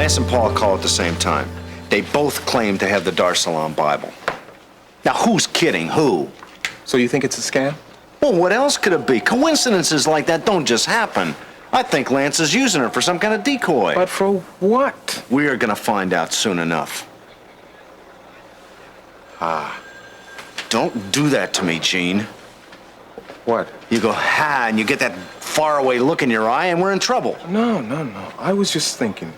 Lance and Paula call at the same time. They both claim to have the Dar Salaam Bible. Now, who's kidding who? So you think it's a scam? Well, what else could it be? Coincidences like that don't just happen. I think Lance is using her for some kind of decoy. But for what? We're gonna find out soon enough. Don't do that to me, Gene. What? You go, ha, and you get that faraway look in your eye, and we're in trouble. No. I was just thinking,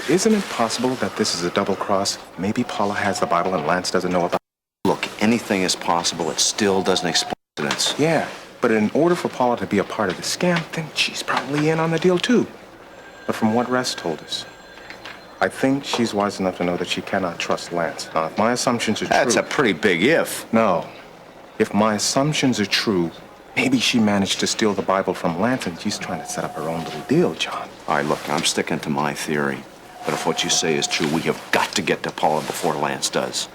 isn't it possible that this is a double cross? Maybe Paula has the Bible and Lance doesn't know about it. Look, anything is possible. It still doesn't explain coincidence. Yeah, but in order for Paula to be a part of the scam, then she's probably in on the deal too. But from what Rest told us, I think she's wise enough to know that she cannot trust Lance. Now, if my assumptions are true... That's a pretty big if. No. If my assumptions are true, maybe she managed to steal the Bible from Lance and she's trying to set up her own little deal, John. All right, look, I'm sticking to my theory. But if what you say is true, we have got to get to Paula before Lance does.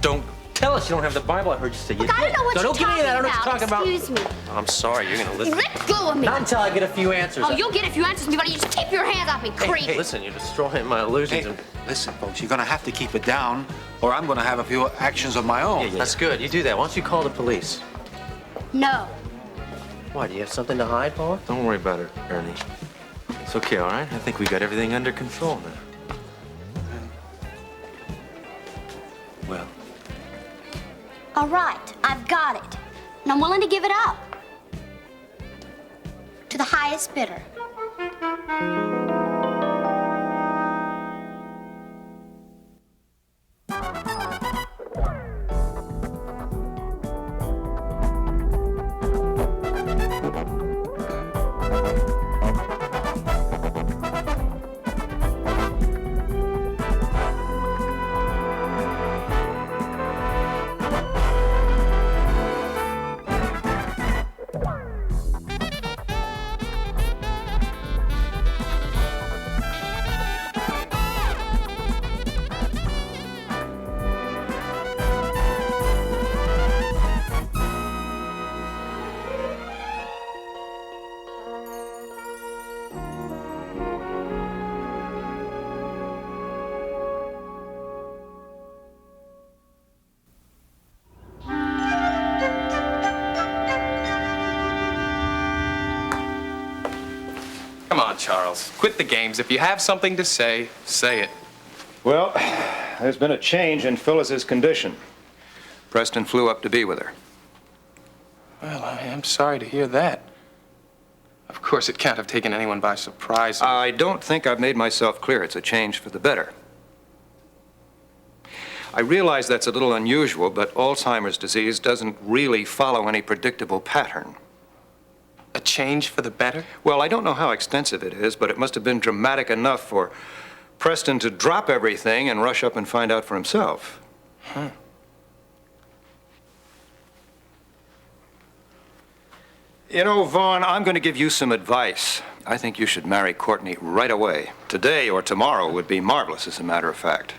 Don't tell us you don't have the Bible. I heard you say you did. I don't know what So you're don't give me that. I don't know what you're talking about. Excuse me. I'm sorry. You're going to listen. Let go of me. Not until I get a few answers. Oh, you'll get a few answers from me, but you just keep your hands off me, creep. Hey, listen, you're destroying my illusions. Hey, listen, folks, you're gonna have to keep it down, or I'm gonna have a few actions of my own. Yeah, that's good. You do that. Why don't you call the police? No. Why, do you have something to hide, Paula? Don't worry about it, Ernie. It's okay, all right? I think we got everything under control now. Well, All right, I've got it. And I'm willing to give it up. To the highest bidder. Come on, Charles. Quit the games. If you have something to say, say it. Well, there's been a change in Phyllis's condition. Preston flew up to be with her. Well, I am sorry to hear that. Of course, it can't have taken anyone by surprise. I don't think I've made myself clear. It's a change for the better. I realize that's a little unusual, but Alzheimer's disease doesn't really follow any predictable pattern. A change for the better? Well, I don't know how extensive it is, but it must have been dramatic enough for Preston to drop everything and rush up and find out for himself. Huh. You know, Vaughn, I'm going to give you some advice. I think you should marry Courtney right away. Today or tomorrow would be marvelous, as a matter of fact.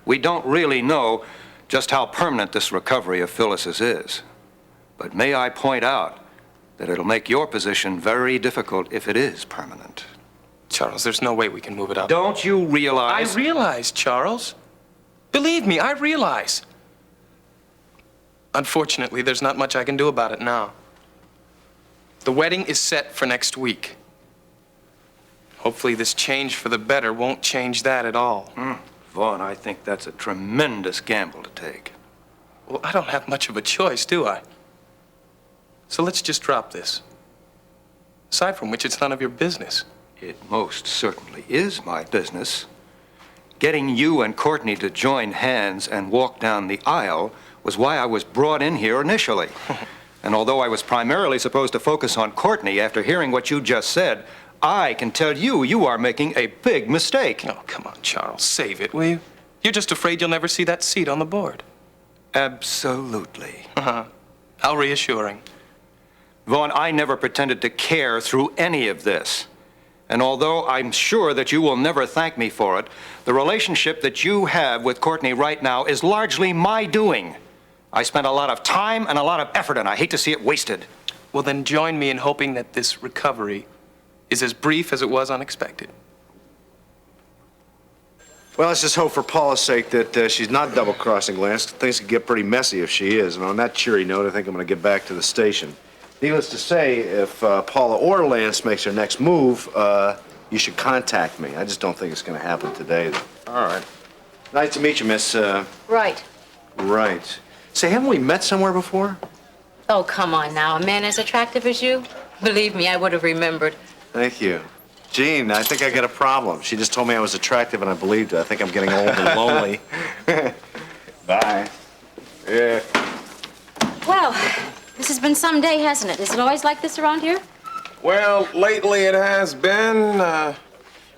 We don't really know just how permanent this recovery of Phyllis's is. But may I point out that it'll make your position very difficult if it is permanent. Charles, there's no way we can move it up. Don't you realize? I realize, Charles. Believe me, I realize. Unfortunately, there's not much I can do about it now. The wedding is set for next week. Hopefully this change for the better won't change that at all. Vaughn, I think that's a tremendous gamble to take. Well, I don't have much of a choice, do I? So let's just drop this. Aside from which, it's none of your business. It most certainly is my business. Getting you and Courtney to join hands and walk down the aisle was why I was brought in here initially. And although I was primarily supposed to focus on Courtney after hearing what you just said, I can tell you, you are making a big mistake. Oh, come on, Charles. Save it, will you? You're just afraid you'll never see that seat on the board. Absolutely. How reassuring. Vaughn, I never pretended to care through any of this. And although I'm sure that you will never thank me for it, the relationship that you have with Courtney right now is largely my doing. I spent a lot of time and a lot of effort, and I hate to see it wasted. Well, then join me in hoping that this recovery is as brief as it was unexpected. Well, let's just hope for Paula's sake that she's not double-crossing Lance. Things could get pretty messy if she is. And on that cheery note, I think I'm going to get back to the station. Needless to say, if Paula or Lance makes their next move, you should contact me. I just don't think it's going to happen today, though. All right. Nice to meet you, miss. Right. Right. Say, haven't we met somewhere before? Oh, come on now. A man as attractive as you? Believe me, I would have remembered. Thank you. Jean, I think I got a problem. She just told me I was attractive, and I believed it. I think I'm getting old and lonely. Bye. Yeah. Well, this has been some day, hasn't it? Is it always like this around here? Well, lately it has been.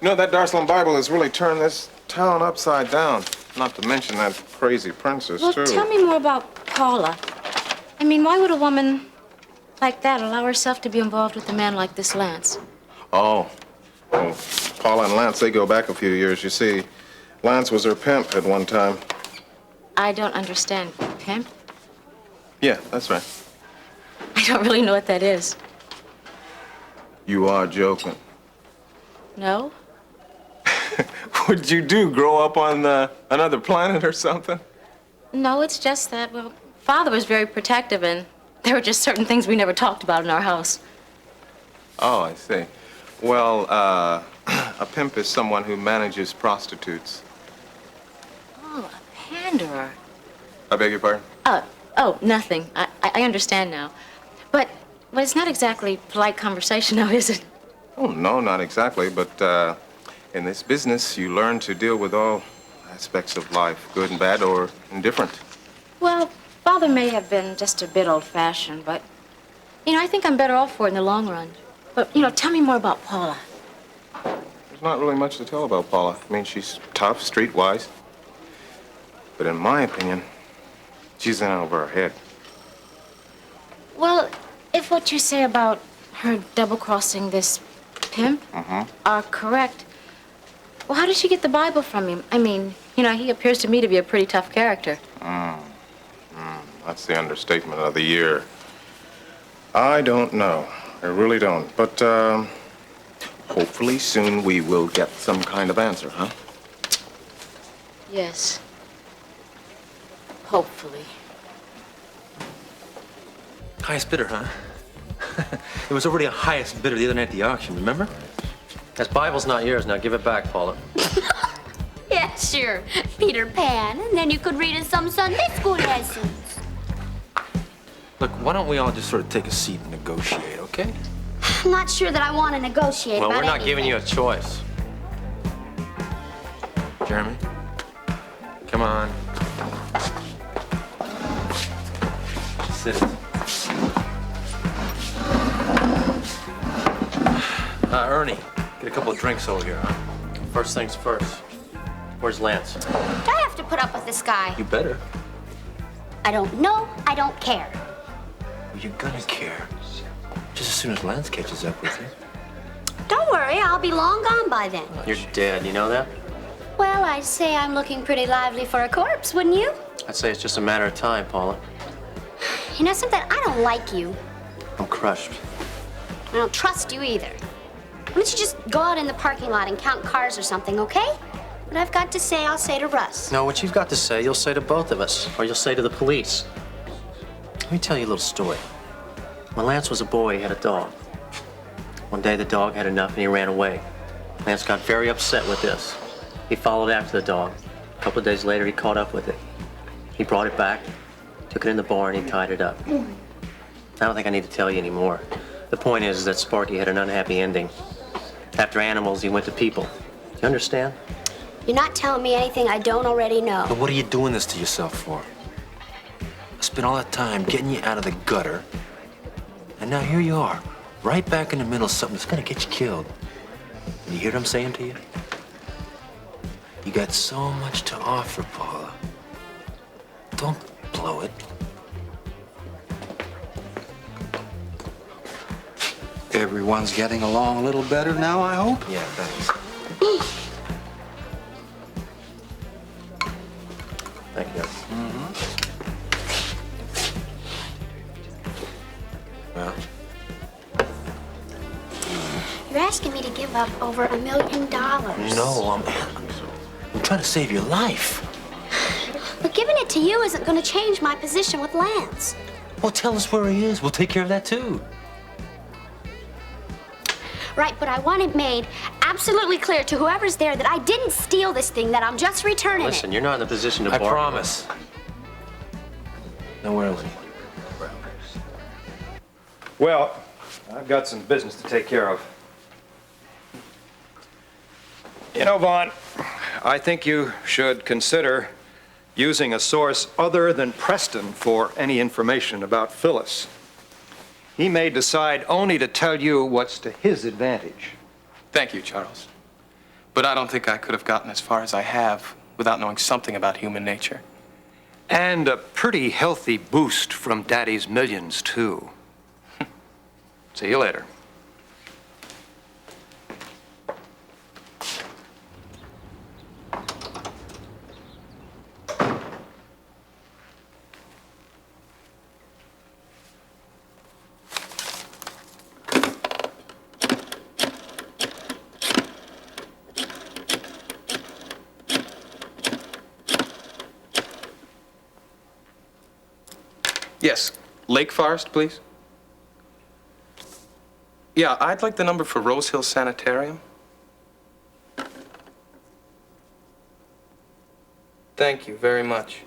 You know, that Darsalom Bible has really turned this town upside down. Not to mention that crazy princess, Well, too. tell me more about Paula. I mean, why would a woman like that allow herself to be involved with a man like this Lance? Oh. Well, Paula and Lance, they go back a few years. You see, Lance was her pimp at one time. I don't understand. Pimp? Yeah, that's right. I don't really know what that is. You are joking. No? What'd you do, grow up on another planet or something? No, it's just that, well, Father was very protective, and there were just certain things we never talked about in our house. Oh, I see. Well, a pimp is someone who manages prostitutes. Oh, a panderer. I beg your pardon? Oh, nothing. I understand now. But it's not exactly polite conversation now, is it? Oh, no, not exactly. But in this business, you learn to deal with all aspects of life, good and bad or indifferent. Well, Father may have been just a bit old-fashioned, but, I think I'm better off for it in the long run. But, tell me more about Paula. There's not really much to tell about Paula. I mean, she's tough, streetwise. But in my opinion, she's in over her head. Well, if what you say about her double-crossing this pimp are correct, well, how did she get the Bible from him? I mean, he appears to me to be a pretty tough character. That's the understatement of the year. I don't know. I really don't. But hopefully soon we will get some kind of answer, huh? Yes. Hopefully. Highest bidder, huh? It was already a highest bidder the other night at the auction, remember? That Bible's not yours. Now give it back, Paula. Yeah, sure. Peter Pan. And then you could read us some Sunday school lessons. Look, why don't we all just sort of take a seat and negotiate, okay? I'm not sure that I want to negotiate Well, about we're not giving you a choice. Jeremy? Come on. Sit. Ernie, get a couple of drinks over here, huh? First things first. Where's Lance? Do I have to put up with this guy? You better. I don't know. I don't care. Well, you're gonna care. Just as soon as Lance catches up with you. Don't worry. I'll be long gone by then. You're dead. You know that? Well, I'd say I'm looking pretty lively for a corpse, wouldn't you? I'd say it's just a matter of time, Paula. You know something? I don't like you. I'm crushed. I don't trust you either. Why don't you just go out in the parking lot and count cars or something, okay? What I've got to say, I'll say to Russ. No, what you've got to say, you'll say to both of us, or you'll say to the police. Let me tell you a little story. When Lance was a boy, he had a dog. One day, the dog had enough and he ran away. Lance got very upset with this. He followed after the dog. A couple of days later, he caught up with it. He brought it back, took it in the barn, and he tied it up. I don't think I need to tell you anymore. The point is that Sparky had an unhappy ending. After animals, he went to people. You understand? You're not telling me anything I don't already know. But what are you doing this to yourself for? I spent all that time getting you out of the gutter, and now here you are, right back in the middle of something that's gonna get you killed. And you hear what I'm saying to you? You got so much to offer, Paula. Don't blow it. Everyone's getting along a little better now, I hope? Yeah, thanks. Thank you. Well, You're asking me to give up over $1 million. no, I'm trying to save your life. But giving it to you isn't going to change my position with Lance. Well, tell us where he is. We'll take care of that, too. Right, but I want it made absolutely clear to whoever's there that I didn't steal this thing, that I'm just returning Listen, it. you're not in a position to I bargain. promise. Now, where are we? Well, I've got some business to take care of. You know, Vaughn, I think you should consider using a source other than Preston for any information about Phyllis. He may decide only to tell you what's to his advantage. Thank you, Charles. But I don't think I could have gotten as far as I have without knowing something about human nature. And a pretty healthy boost from Daddy's millions, too. See you later. Yes, Lake Forest, please. Yeah, I'd like the number for Rose Hill Sanitarium. Thank you very much.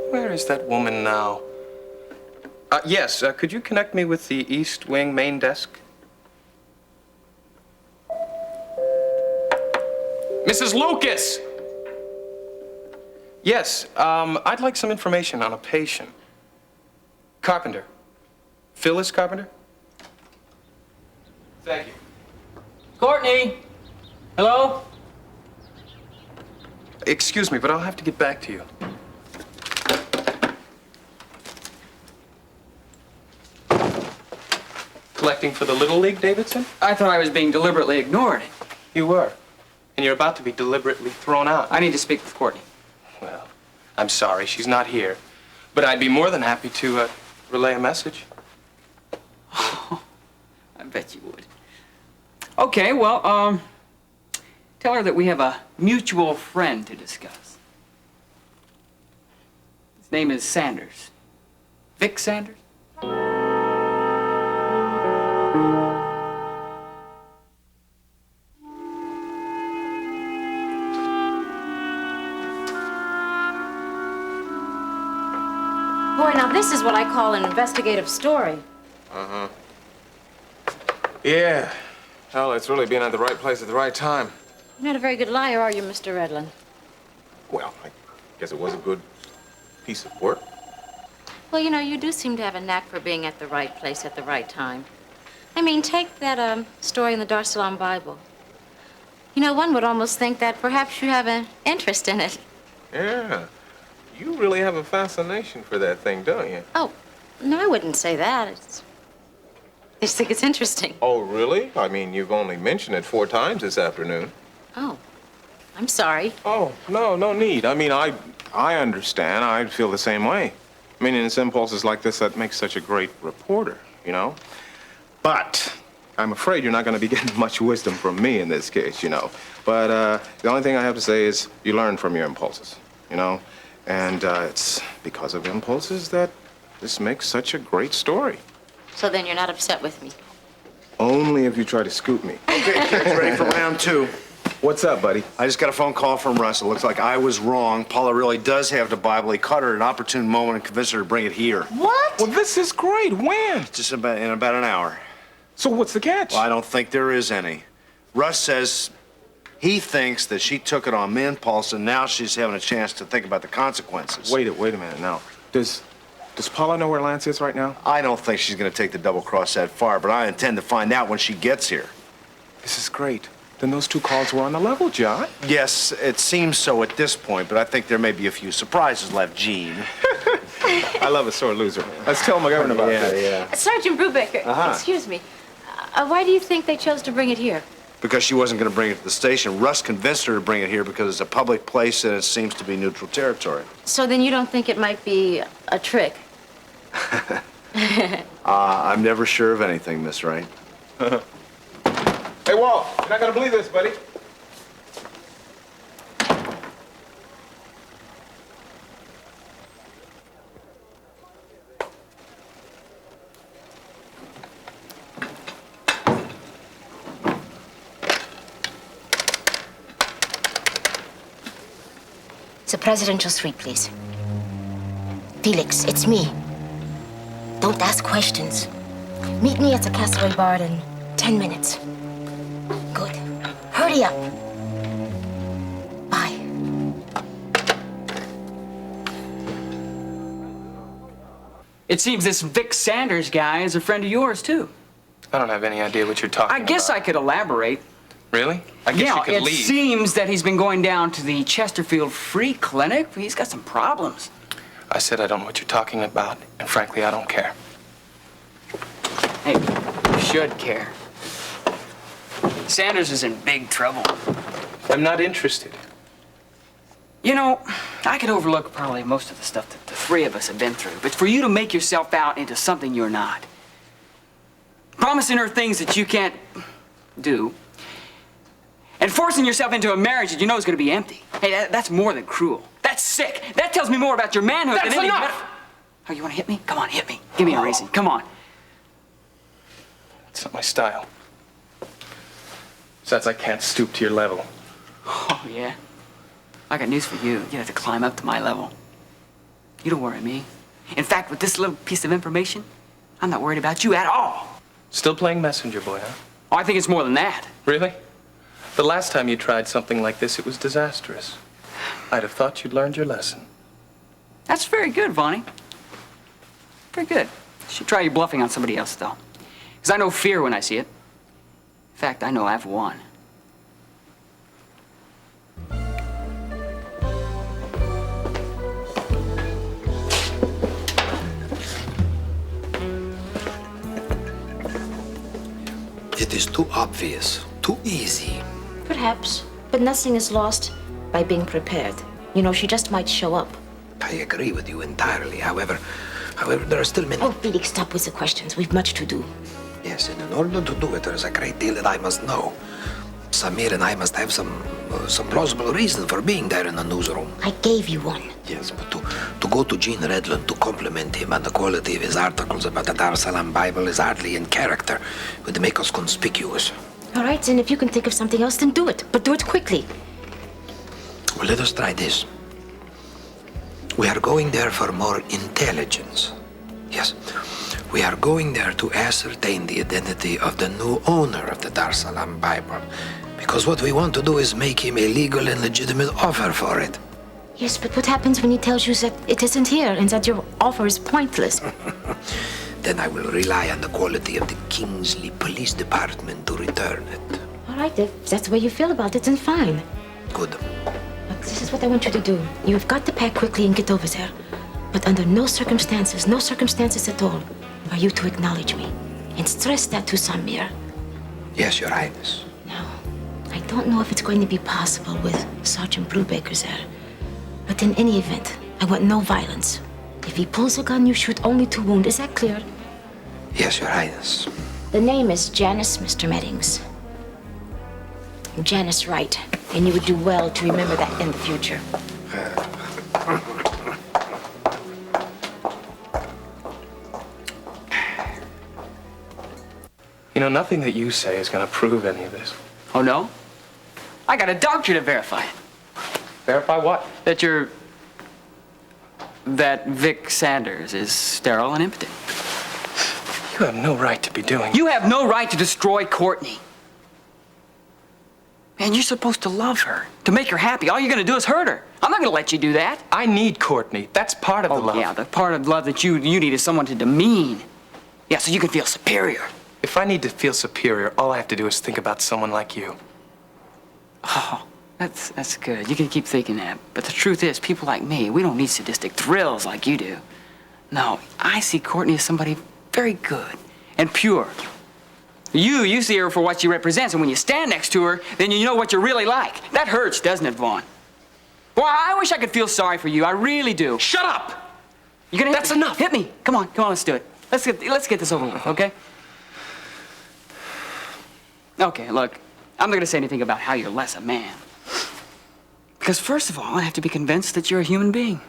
Where is that woman now? Yes, could you connect me with the East Wing main desk? Mrs. Lucas! Yes, I'd like some information on a patient. Carpenter. Phyllis Carpenter? Thank you. Courtney! Hello? Excuse me, but I'll have to get back to you. Collecting for the Little League, Davidson? I thought I was being deliberately ignored. You were. And you're about to be deliberately thrown out. I need to speak with Courtney. Well, I'm sorry, she's not here. But I'd be more than happy to relay a message. I bet you would. Okay, well, tell her that we have a mutual friend to discuss. His name is Sanders. Vic Sanders? Boy, now this is what I call an investigative story. Yeah. Hell, it's really being at the right place at the right time. You're not a very good liar, are you, Mr. Redland? Well, I guess it was a good piece of work. Well, you know, you do seem to have a knack for being at the right place at the right time. I mean, take that story in the Dar es Salaam Bible. You know, one would almost think that perhaps you have an interest in it. Yeah. You really have a fascination for that thing, don't you? Oh, no, I wouldn't say that. I just think it's interesting. Oh, really? I mean, you've only mentioned it 4 times this afternoon. Oh, I'm sorry. Oh, no need. I mean, I understand. I feel the same way. I mean, it's impulses like this that make such a great reporter, you know? But I'm afraid you're not going to be getting much wisdom from me in this case, you know? But the only thing I have to say is you learn from your impulses, you know? And it's because of impulses that this makes such a great story. So then you're not upset with me? Only if you try to scoop me. Okay, kids, ready for round 2. What's up, buddy? I just got a phone call from Russ. It looks like I was wrong. Paula really does have the Bible. He caught her at an opportune moment and convinced her to bring it here. What? Well, this is great. When? Just in about an hour. So what's the catch? Well, I don't think there is any. Russ says he thinks that she took it on me and Paulson, and now she's having a chance to think about the consequences. Wait a minute now. Does Paula know where Lance is right now? I don't think she's going to take the double cross that far, but I intend to find out when she gets here. This is great. Then those 2 calls were on the level, John. Yes, it seems so at this point, but I think there may be a few surprises left, Gene. I love a sore loser. Let's tell McGovern about this. Yeah. Sergeant Brubaker, excuse me. Why do you think they chose to bring it here? because she wasn't going to bring it to the station. Russ convinced her to bring it here because it's a public place and it seems to be neutral territory. So then you don't think it might be a trick? I'm never sure of anything, Miss Wright. Hey, Walt, you're not gonna believe this, buddy. It's a presidential suite, please. Felix, it's me. Don't ask questions. Meet me at the Castaway Bar in 10 minutes. Good. Hurry up. Bye. It seems this Vic Sanders guy is a friend of yours, too. I don't have any idea what you're talking about. I guess I could elaborate. Really? I guess Yeah, you could it leave. seems that he's been going down to the Chesterfield Free Clinic. He's got some problems. I said I don't know what you're talking about, and frankly, I don't care. Hey, you should care. Sanders is in big trouble. I'm not interested. You know, I could overlook probably most of the stuff that the three of us have been through, but for you to make yourself out into something you're not, promising her things that you can't do, and forcing yourself into a marriage that you know is going to be empty. Hey, that's more than cruel. That's sick. That tells me more about your manhood That's than any... enough! Oh, you want to hit me? Come on, hit me. Give me a reason. Come on. It's not my style. Besides, I can't stoop to your level. Oh, yeah? I got news for you. You have to climb up to my level. You don't worry me. In fact, with this little piece of information, I'm not worried about you at all. Still playing messenger boy, huh? Oh, I think it's more than that. Really? The last time you tried something like this, it was disastrous. I'd have thought you'd learned your lesson. That's very good, Vonnie. Very good. You should try your bluffing on somebody else, though. Because I know fear when I see it. In fact, I know I've won. It is too obvious, too easy. Perhaps, but nothing is lost by being prepared. You know, she just might show up. I agree with you entirely. However, there are still many... Oh, Felix, stop with the questions. We've much to do. Yes, and in order to do it, there is a great deal that I must know. Samir and I must have some plausible reason for being there in the newsroom. I gave you one. Yes, but to go to Gene Redland to compliment him on the quality of his articles about the Dar es Salaam Bible is hardly in character. It would make us conspicuous. All right, then if you can think of something else, then do it. But do it quickly. Well, let us try this. We are going there for more intelligence. Yes. We are going there to ascertain the identity of the new owner of the Dar es Salaam Bible. Because what we want to do is make him a legal and legitimate offer for it. Yes, but what happens when he tells you that it isn't here and that your offer is pointless? Then I will rely on the quality of the Kingsley Police Department to return it. All right, if that's the way you feel about it, then fine. Good. But this is what I want you to do. You have got to pack quickly and get over there. But under no circumstances at all, are you to acknowledge me. And stress that to Samir. Yes, Your Highness. Now, I don't know if it's going to be possible with Sergeant Brubaker there. But in any event, I want no violence. If he pulls a gun, you shoot only to wound. Is that clear? Yes, Your Highness. The name is Janice, Mr. Meddings. Janice Wright. And you would do well to remember that in the future. You know, nothing that you say is going to prove any of this. Oh, no? I got a doctor to verify it. Verify what? That Vic Sanders is sterile and impotent. You have no right to be doing... You have no right to destroy Courtney. Man, you're supposed to love her, to make her happy. All you're gonna do is hurt her. I'm not gonna let you do that. I need Courtney. That's part of the love. Yeah, the part of love that you need is someone to demean. Yeah, so you can feel superior. If I need to feel superior, all I have to do is think about someone like you. Oh, that's good. You can keep thinking that. But the truth is, people like me, we don't need sadistic thrills like you do. No, I see Courtney as somebody very good and pure. You see her for what she represents, and when you stand next to her, then you know what you're really like. That hurts, doesn't it, Vaughn? Boy, I wish I could feel sorry for you. I really do. Shut up! You gonna hit That's me? enough. Hit me. Come on, let's do it. Let's get this over with, okay? Okay, look, I'm not gonna say anything about how you're less a man. Because first of all, I have to be convinced that you're a human being.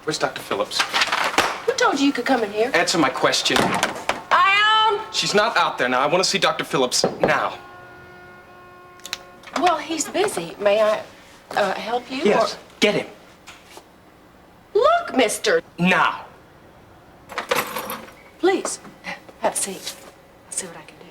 Where's Dr. Phillips? Who told you you could come in here? Answer my question. I am. She's not out there now. I want to see Dr. Phillips now. Well, he's busy. May I help you? Yes. Get him. Look, mister. Now. Please, have a seat. I'll see what I can do.